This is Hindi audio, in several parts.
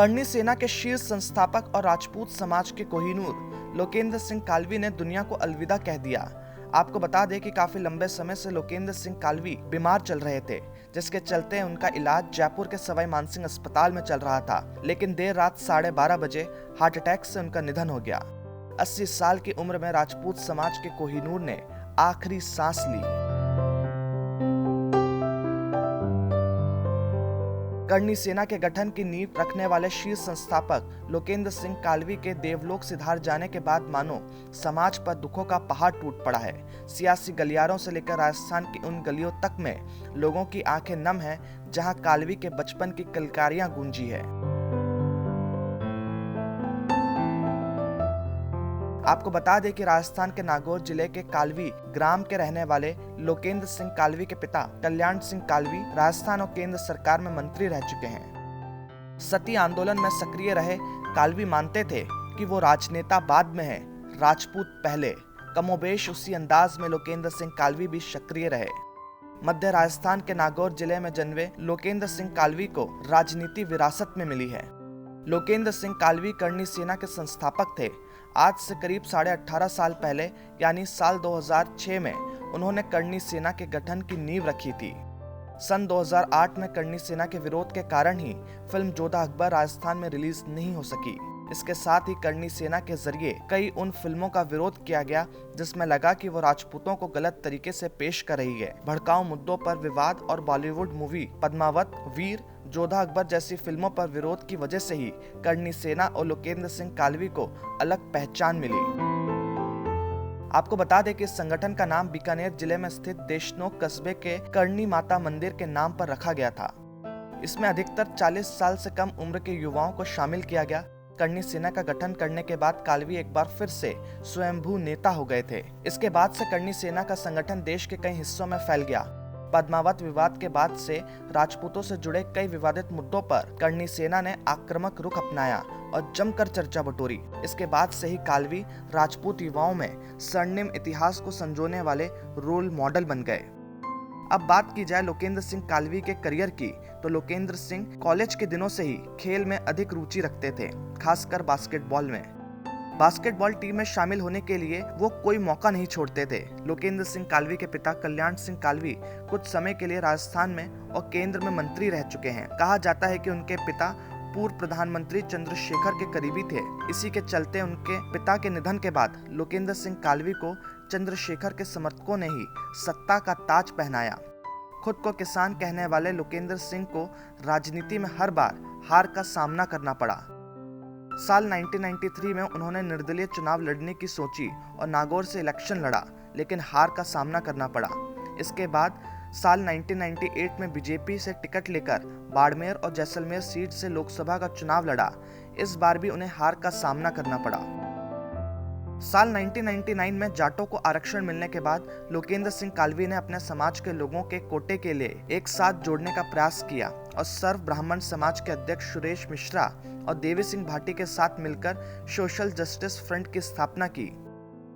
करनी सेना के शीर्ष संस्थापक और राजपूत समाज के कोहिनूर लोकेंद्र सिंह कालवी ने दुनिया को अलविदा कह दिया। आपको बता दें कि काफी लंबे समय से लोकेंद्र सिंह कालवी बीमार चल रहे थे, जिसके चलते उनका इलाज जयपुर के सवाई मानसिंह अस्पताल में चल रहा था। लेकिन देर रात 12:30 बजे हार्ट अटैक से उनका निधन हो गया। 80 साल की उम्र में राजपूत समाज के कोहिनूर ने आखिरी सांस ली। करनी सेना के गठन की नींव रखने वाले शीर्ष संस्थापक लोकेंद्र सिंह कालवी के देवलोक सिधार जाने के बाद मानो समाज पर दुखों का पहाड़ टूट पड़ा है। सियासी गलियारों से लेकर राजस्थान की उन गलियों तक में लोगों की आंखें नम हैं, जहां कालवी के बचपन की किलकारियां गूंजी है। आपको बता दें कि राजस्थान के नागौर जिले के कालवी ग्राम के रहने वाले लोकेंद्र सिंह कालवी के पिता कल्याण सिंह कालवी राजस्थान और केंद्र सरकार में मंत्री रह चुके हैं। सती आंदोलन में सक्रिय रहे कालवी मानते थे कि वो राजनेता बाद में है, राजपूत पहले। कमोबेश उसी अंदाज में लोकेंद्र सिंह कालवी भी सक्रिय रहे। मध्य राजस्थान के नागौर जिले में जन्मे लोकेंद्र सिंह कालवी को राजनीति विरासत में मिली है। लोकेंद्र सिंह कालवी करनी सेना के संस्थापक थे। आज से करीब 18.5 साल पहले यानी साल 2006 में उन्होंने करनी सेना के गठन की नींव रखी थी। सन 2008 में करनी सेना के विरोध के कारण ही फिल्म जोधा अकबर राजस्थान में रिलीज नहीं हो सकी। इसके साथ ही करनी सेना के जरिए कई उन फिल्मों का विरोध किया गया जिसमें लगा कि वो राजपूतों को गलत तरीके से पेश कर रही है। भड़काऊ मुद्दों पर विवाद और बॉलीवुड मूवी पद्मावत, वीर, जोधा अकबर जैसी फिल्मों पर विरोध की वजह से ही करनी सेना और लोकेंद्र सिंह कालवी को अलग पहचान मिली। आपको बता दें कि इस संगठन का नाम बीकानेर जिले में स्थित देशनोक कस्बे के करनी माता मंदिर के नाम पर रखा गया था। इसमें अधिकतर 40 साल से कम उम्र के युवाओं को शामिल किया गया। करनी सेना का गठन करने के बाद कालवी एक बार फिर से स्वयंभू नेता हो गए थे। इसके बाद से करनी सेना का संगठन देश के कई हिस्सों में फैल गया। पद्मावत विवाद के बाद से राजपूतों से जुड़े कई विवादित मुद्दों पर करनी सेना ने आक्रामक रुख अपनाया और जमकर चर्चा बटोरी। इसके बाद से ही कालवी राजपूत युवाओं में स्वर्णिम इतिहास को संजोने वाले रोल मॉडल बन गए। अब बात की जाए लोकेंद्र सिंह कालवी के करियर की, तो लोकेंद्र सिंह कॉलेज के दिनों से ही खेल में अधिक रुचि रखते थे, खासकर बास्केटबॉल में। बास्केटबॉल टीम में शामिल होने के लिए वो कोई मौका नहीं छोड़ते थे। लोकेंद्र सिंह कालवी के पिता कल्याण सिंह कालवी कुछ समय के लिए राजस्थान में और केंद्र में मंत्री रह चुके हैं। कहा जाता है कि उनके पिता पूर्व प्रधानमंत्री चंद्रशेखर के करीबी थे। इसी के चलते उनके पिता के निधन के बाद लोकेंद्र सिंह कालवी को चंद्रशेखर के समर्थकों ने ही सत्ता का ताज पहनाया। खुद को किसान कहने वाले लोकेंद्र सिंह को राजनीति में हर बार हार का सामना करना पड़ा। साल 1993 में उन्होंने निर्दलीय चुनाव लड़ने की सोची और नागौर से इलेक्शन लड़ा, लेकिन हार का सामना करना पड़ा। इसके बाद साल 1998 में बीजेपी से टिकट लेकर बाड़मेर और जैसलमेर सीट से लोकसभा का चुनाव लड़ा। इस बार भी उन्हें हार का सामना करना पड़ा। साल 1999 में जाटों को आरक्षण मिलने के बाद लोकेंद्र सिंह कालवी ने अपने समाज के लोगों के कोटे के लिए एक साथ जोड़ने का प्रयास किया और सर्व ब्राह्मण समाज के अध्यक्ष सुरेश मिश्रा और देवी सिंह भाटी के साथ मिलकर सोशल जस्टिस फ्रंट की स्थापना की।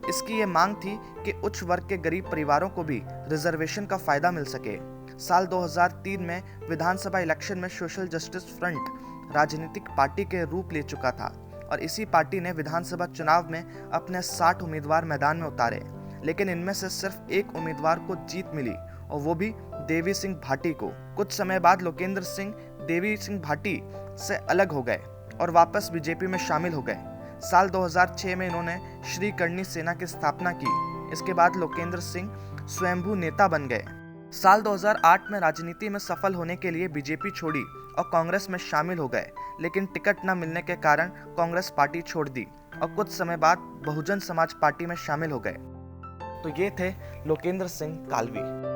इसकी ये मांग थी कि उच्च वर्ग के गरीब परिवारों को भी रिजर्वेशन का फायदा मिल सके। साल 2003 में विधानसभा इलेक्शन में सोशल जस्टिस फ्रंट राजनीतिक पार्टी के रूप ले चुका था और इसी पार्टी ने विधानसभा चुनाव में अपने 60 उम्मीदवार मैदान में उतारे, लेकिन इनमें से सिर्फ एक उम्मीदवार को जीत मिली और वो भी देवी सिंह भाटी को। कुछ समय बाद लोकेंद्र सिंह देवी सिंह भाटी से अलग हो गए और वापस बीजेपी में शामिल हो गए। साल 2006 में इन्होंने श्री करनी सेना की स्थापना की। इसके बाद लोकेंद्र सिंह स्वयंभू नेता बन गए। साल 2008 में राजनीति में सफल होने के लिए बीजेपी छोड़ी और कांग्रेस में शामिल हो गए, लेकिन टिकट न मिलने के कारण कांग्रेस पार्टी छोड़ दी और कुछ समय बाद बहुजन समाज पार्टी में शामिल हो गए। तो ये थे लोकेंद्र सिंह कालवी।